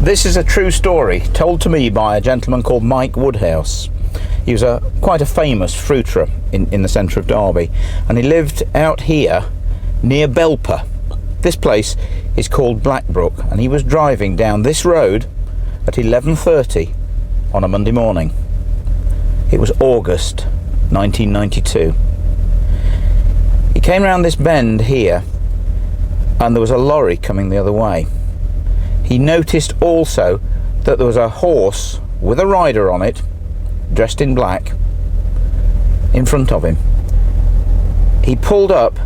This is a true story told to me by a gentleman called Mike Woodhouse. He was quite a famous fruiterer in the centre of Derby, and he lived out here near Belper. This place is called Blackbrook, and he was driving down this road at 11:30 on a Monday morning. It was August 1992. He came round this bend here, and there was a lorry coming the other way. He noticed also that there was a horse with a rider on it, dressed in black, in front of him. He pulled up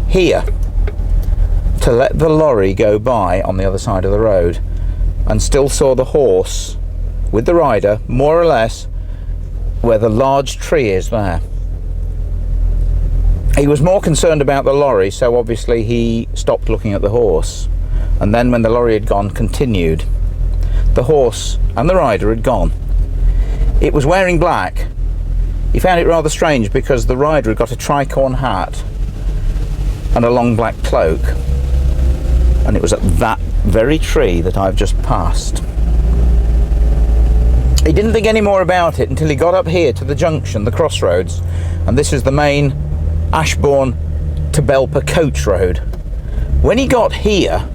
here to let the lorry go by on the other side of the road, and still saw the horse with the rider more or less where the large tree is there. He was more concerned about the lorry, so obviously he stopped looking at the horse, and then when the lorry had gone, continued. The horse and the rider had gone. It was wearing black. He found it rather strange because the rider had got a tricorn hat and a long black cloak, and it was at that very tree that I've just passed. He didn't think any more about it until he got up here to the junction, the crossroads, and this is the main Ashbourne to Belper coach road. When he got here,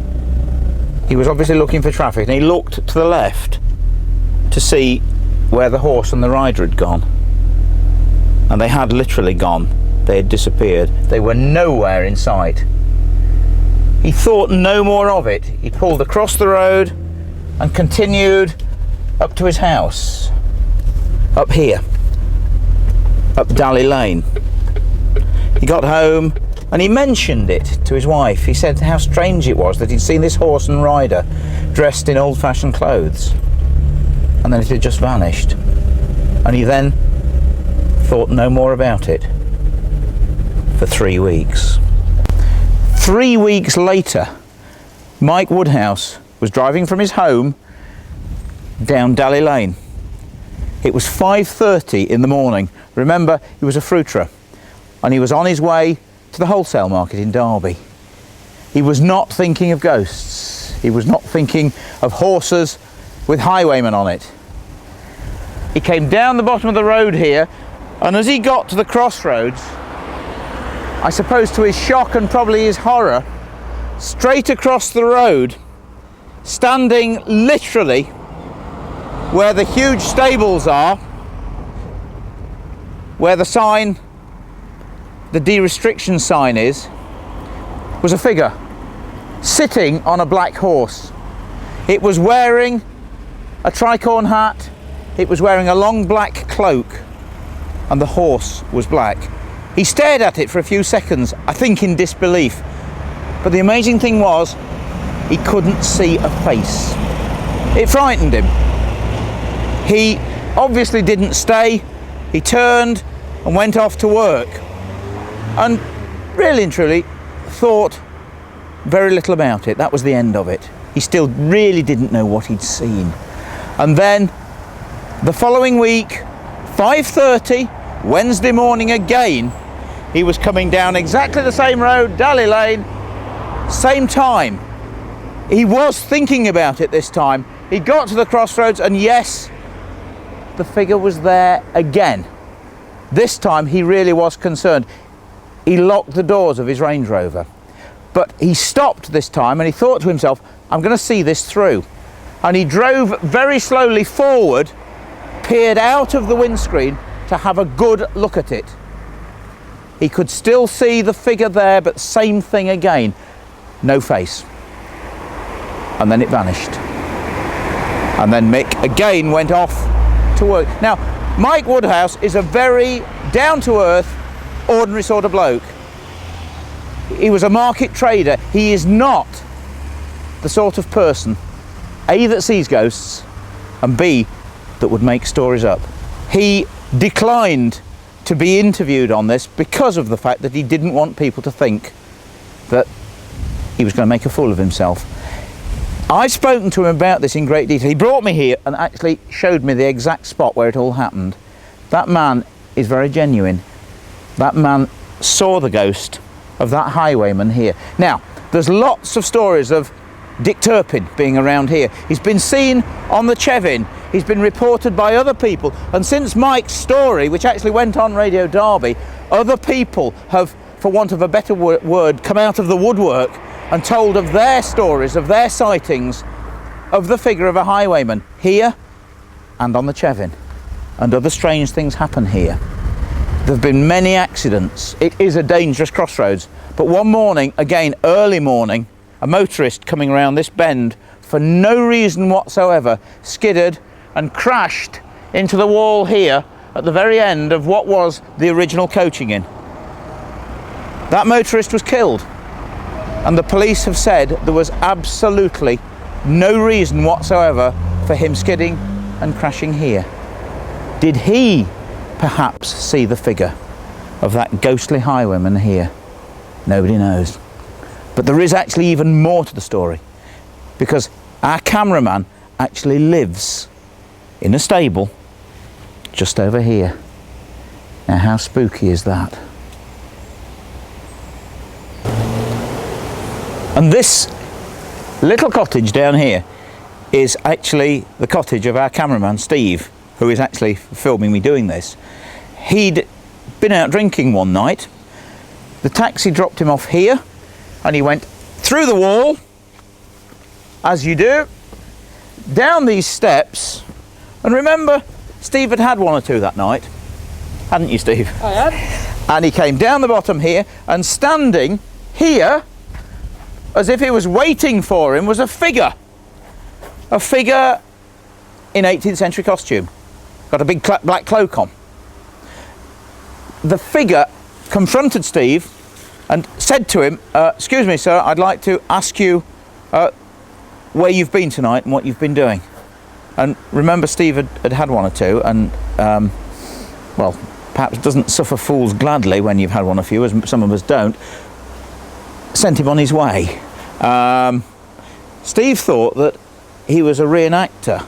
he was obviously looking for traffic, and he looked to the left to see where the horse and the rider had gone, and they had literally gone. They had disappeared. They were nowhere in sight. He thought no more of it. He pulled across the road and continued up to his house, up here, up Dally Lane. He got home and he mentioned it to his wife. He said how strange it was that he'd seen this horse and rider dressed in old-fashioned clothes, and then it had just vanished. And he then thought no more about it for 3 weeks. 3 weeks later, Mike Woodhouse was driving from his home down Dally Lane. It was 5:30 in the morning. Remember, he was a fruiterer, and he was on his way to the wholesale market in Derby. He was not thinking of ghosts. He was not thinking of horses with highwaymen on it. He came down the bottom of the road here, and as he got to the crossroads, I suppose to his shock and probably his horror, straight across the road, standing literally where the huge stables are, where the sign, the de-restriction sign is, was a figure sitting on a black horse. It was wearing a tricorn hat, it was wearing a long black cloak, and the horse was black. He stared at it for a few seconds, I think in disbelief, but the amazing thing was he couldn't see a face. It frightened him. He obviously didn't stay. He turned and went off to work, and really and truly thought very little about it. That was the end of it. He still really didn't know what he'd seen. And then the following week, 5:30, Wednesday morning again, he was coming down exactly the same road, Dally Lane, same time. He was thinking about it this time. He got to the crossroads, and yes, the figure was there again. This time he really was concerned. He locked the doors of his Range Rover, but he stopped this time and he thought to himself, I'm going to see this through. And he drove very slowly forward, peered out of the windscreen to have a good look at it. He could still see the figure there, but same thing again, no face. And then it vanished. And then Mick again went off to work. Now, Mike Woodhouse is a very down-to-earth, ordinary sort of bloke. He was a market trader. He is not the sort of person, A, that sees ghosts, and B, that would make stories up. He declined to be interviewed on this because of the fact that he didn't want people to think that he was going to make a fool of himself. I've spoken to him about this in great detail. He brought me here and actually showed me the exact spot where it all happened. That man is very genuine. That man saw the ghost of that highwayman here. Now, there's lots of stories of Dick Turpin being around here. He's been seen on the Chevin. He's been reported by other people. And since Mike's story, which actually went on Radio Derby, other people have, for want of a better word, come out of the woodwork and told of their stories, of their sightings, of the figure of a highwayman here and on the Chevin. And other strange things happen here. There have been many accidents. It is a dangerous crossroads. But one morning, again early morning, a motorist coming around this bend for no reason whatsoever skidded and crashed into the wall here at the very end of what was the original coaching inn. That motorist was killed, and the police have said there was absolutely no reason whatsoever for him skidding and crashing here. Did he perhaps see the figure of that ghostly highwayman here? Nobody knows. But there is actually even more to the story, because our cameraman actually lives in a stable just over here. Now, how spooky is that? And this little cottage down here is actually the cottage of our cameraman Steve, who is actually filming me doing this. He'd been out drinking one night. The taxi dropped him off here, and he went through the wall, as you do, down these steps. And remember, Steve had had one or two that night, hadn't you, Steve? I had. And he came down the bottom here, and standing here, as if he was waiting for him, was a figure in 18th century costume, got a big black cloak on. The figure confronted Steve and said to him, excuse me sir, I'd like to ask you where you've been tonight and what you've been doing. And remember, Steve had one or two, and well, perhaps doesn't suffer fools gladly when you've had one or few, as some of us don't. Sent him on his way. Steve thought that he was a reenactor,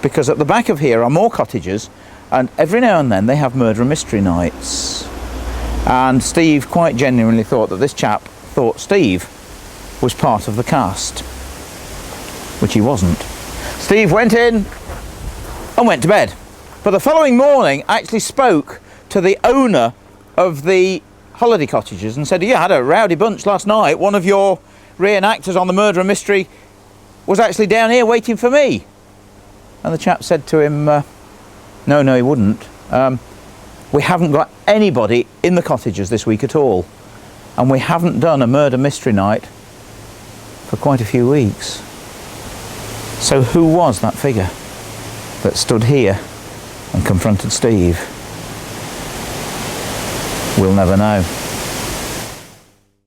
because at the back of here are more cottages, and every now and then they have murder and mystery nights. And Steve quite genuinely thought that this chap thought Steve was part of the cast, which he wasn't. Steve went in and went to bed, but the following morning actually spoke to the owner of the holiday cottages and said, yeah, I had a rowdy bunch last night. One of your reenactors on the murder and mystery was actually down here waiting for me. And the chap said to him, no, he wouldn't. We haven't got anybody in the cottages this week at all, and we haven't done a murder mystery night for quite a few weeks. So who was that figure that stood here and confronted Steve? We'll never know.